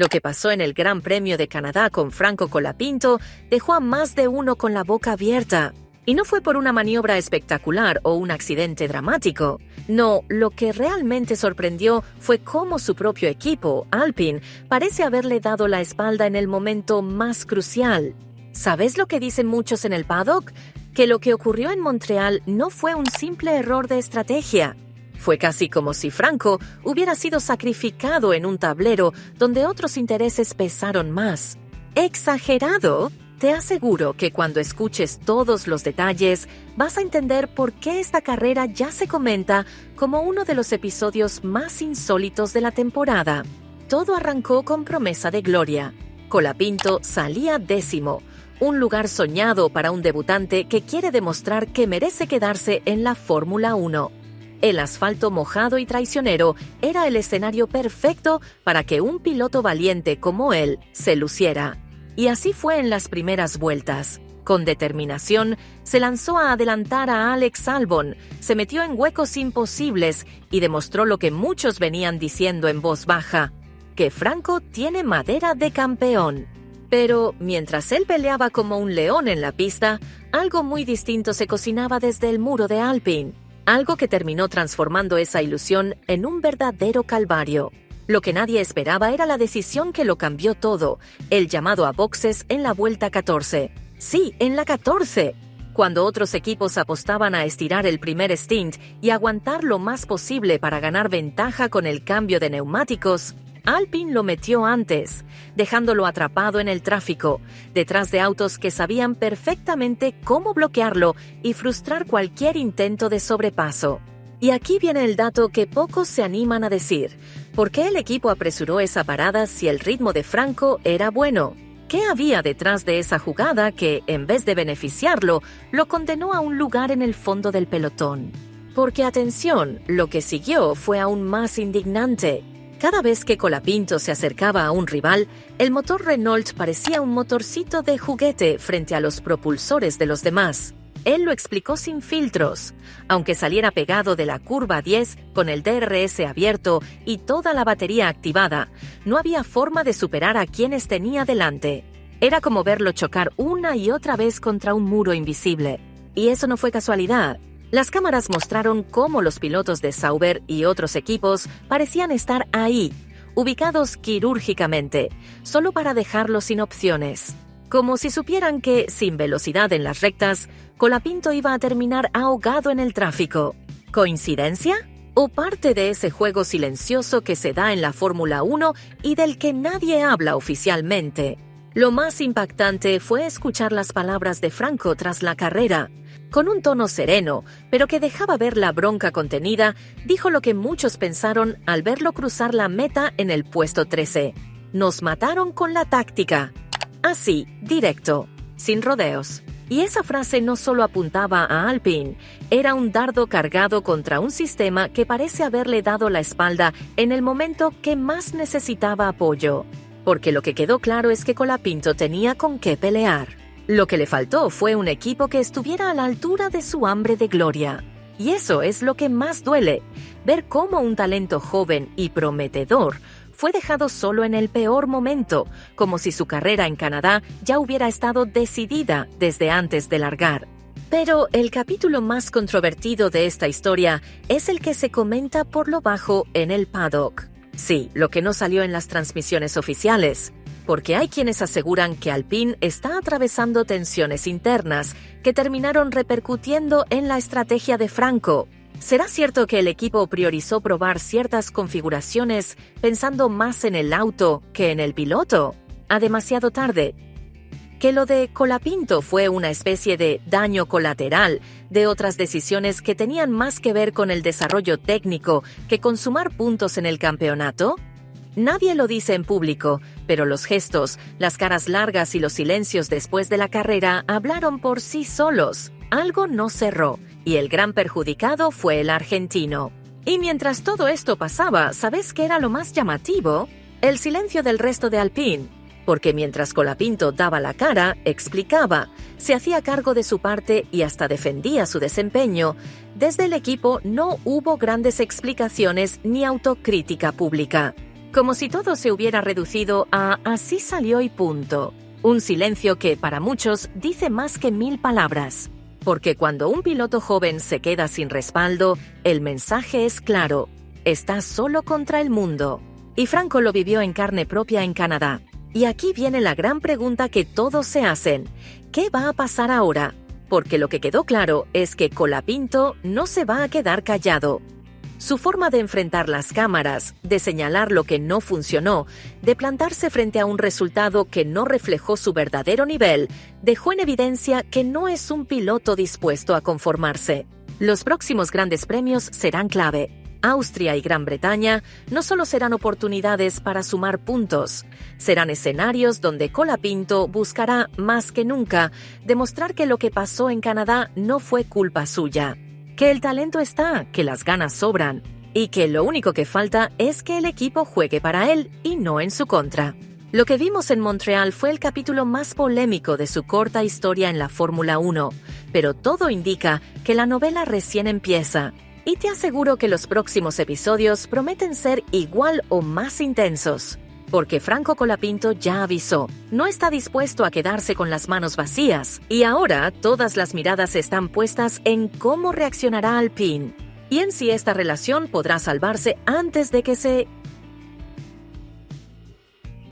Lo que pasó en el Gran Premio de Canadá con Franco Colapinto dejó a más de uno con la boca abierta. Y no fue por una maniobra espectacular o un accidente dramático. No, lo que realmente sorprendió fue cómo su propio equipo, Alpine, parece haberle dado la espalda en el momento más crucial. ¿Sabes lo que dicen muchos en el paddock? Que lo que ocurrió en Montreal no fue un simple error de estrategia. Fue casi como si Franco hubiera sido sacrificado en un tablero donde otros intereses pesaron más. ¿Exagerado? Te aseguro que cuando escuches todos los detalles, vas a entender por qué esta carrera ya se comenta como uno de los episodios más insólitos de la temporada. Todo arrancó con promesa de gloria. Colapinto salía 10º, un lugar soñado para un debutante que quiere demostrar que merece quedarse en la Fórmula 1. El asfalto mojado y traicionero era el escenario perfecto para que un piloto valiente como él se luciera. Y así fue en las primeras vueltas. Con determinación, se lanzó a adelantar a Alex Albon, se metió en huecos imposibles y demostró lo que muchos venían diciendo en voz baja, que Franco tiene madera de campeón. Pero mientras él peleaba como un león en la pista, algo muy distinto se cocinaba desde el muro de Alpine, algo que terminó transformando esa ilusión en un verdadero calvario. Lo que nadie esperaba era la decisión que lo cambió todo, el llamado a boxes en la vuelta 14. Sí, en la 14. Cuando otros equipos apostaban a estirar el primer stint y aguantar lo más posible para ganar ventaja con el cambio de neumáticos, Alpine lo metió antes, dejándolo atrapado en el tráfico, detrás de autos que sabían perfectamente cómo bloquearlo y frustrar cualquier intento de sobrepaso. Y aquí viene el dato que pocos se animan a decir. ¿Por qué el equipo apresuró esa parada si el ritmo de Franco era bueno? ¿Qué había detrás de esa jugada que, en vez de beneficiarlo, lo condenó a un lugar en el fondo del pelotón? Porque atención, lo que siguió fue aún más indignante. Cada vez que Colapinto se acercaba a un rival, el motor Renault parecía un motorcito de juguete frente a los propulsores de los demás. Él lo explicó sin filtros. Aunque saliera pegado de la curva 10 con el DRS abierto y toda la batería activada, no había forma de superar a quienes tenía delante. Era como verlo chocar una y otra vez contra un muro invisible. Y eso no fue casualidad. Las cámaras mostraron cómo los pilotos de Sauber y otros equipos parecían estar ahí, ubicados quirúrgicamente, solo para dejarlo sin opciones. Como si supieran que, sin velocidad en las rectas, Colapinto iba a terminar ahogado en el tráfico. ¿Coincidencia? ¿O parte de ese juego silencioso que se da en la Fórmula 1 y del que nadie habla oficialmente? Lo más impactante fue escuchar las palabras de Franco tras la carrera. Con un tono sereno, pero que dejaba ver la bronca contenida, dijo lo que muchos pensaron al verlo cruzar la meta en el puesto 13. Nos mataron con la táctica. Así, directo, sin rodeos. Y esa frase no solo apuntaba a Alpine, era un dardo cargado contra un sistema que parece haberle dado la espalda en el momento que más necesitaba apoyo. Porque lo que quedó claro es que Colapinto tenía con qué pelear. Lo que le faltó fue un equipo que estuviera a la altura de su hambre de gloria. Y eso es lo que más duele, ver cómo un talento joven y prometedor fue dejado solo en el peor momento, como si su carrera en Canadá ya hubiera estado decidida desde antes de largar. Pero el capítulo más controvertido de esta historia es el que se comenta por lo bajo en el paddock. Sí, lo que no salió en las transmisiones oficiales, porque hay quienes aseguran que Alpine está atravesando tensiones internas que terminaron repercutiendo en la estrategia de Franco. ¿Será cierto que el equipo priorizó probar ciertas configuraciones pensando más en el auto que en el piloto? ¿A demasiado tarde? ¿Que lo de Colapinto fue una especie de daño colateral de otras decisiones que tenían más que ver con el desarrollo técnico que con sumar puntos en el campeonato? Nadie lo dice en público, pero los gestos, las caras largas y los silencios después de la carrera hablaron por sí solos. Algo no cerró, y el gran perjudicado fue el argentino. Y mientras todo esto pasaba, ¿sabes qué era lo más llamativo? El silencio del resto de Alpine. Porque mientras Colapinto daba la cara, explicaba, se hacía cargo de su parte y hasta defendía su desempeño, desde el equipo no hubo grandes explicaciones ni autocrítica pública. Como si todo se hubiera reducido a así salió y punto. Un silencio que, para muchos, dice más que 1000 palabras. Porque cuando un piloto joven se queda sin respaldo, el mensaje es claro: estás solo contra el mundo. Y Franco lo vivió en carne propia en Canadá. Y aquí viene la gran pregunta que todos se hacen: ¿qué va a pasar ahora? Porque lo que quedó claro es que Colapinto no se va a quedar callado. Su forma de enfrentar las cámaras, de señalar lo que no funcionó, de plantarse frente a un resultado que no reflejó su verdadero nivel, dejó en evidencia que no es un piloto dispuesto a conformarse. Los próximos grandes premios serán clave. Austria y Gran Bretaña no solo serán oportunidades para sumar puntos, serán escenarios donde Colapinto buscará, más que nunca, demostrar que lo que pasó en Canadá no fue culpa suya. Que el talento está, que las ganas sobran, y que lo único que falta es que el equipo juegue para él y no en su contra. Lo que vimos en Montreal fue el capítulo más polémico de su corta historia en la Fórmula 1, pero todo indica que la novela recién empieza, y te aseguro que los próximos episodios prometen ser igual o más intensos. Porque Franco Colapinto ya avisó, no está dispuesto a quedarse con las manos vacías, y ahora todas las miradas están puestas en cómo reaccionará Alpine, y en si esta relación podrá salvarse antes de que se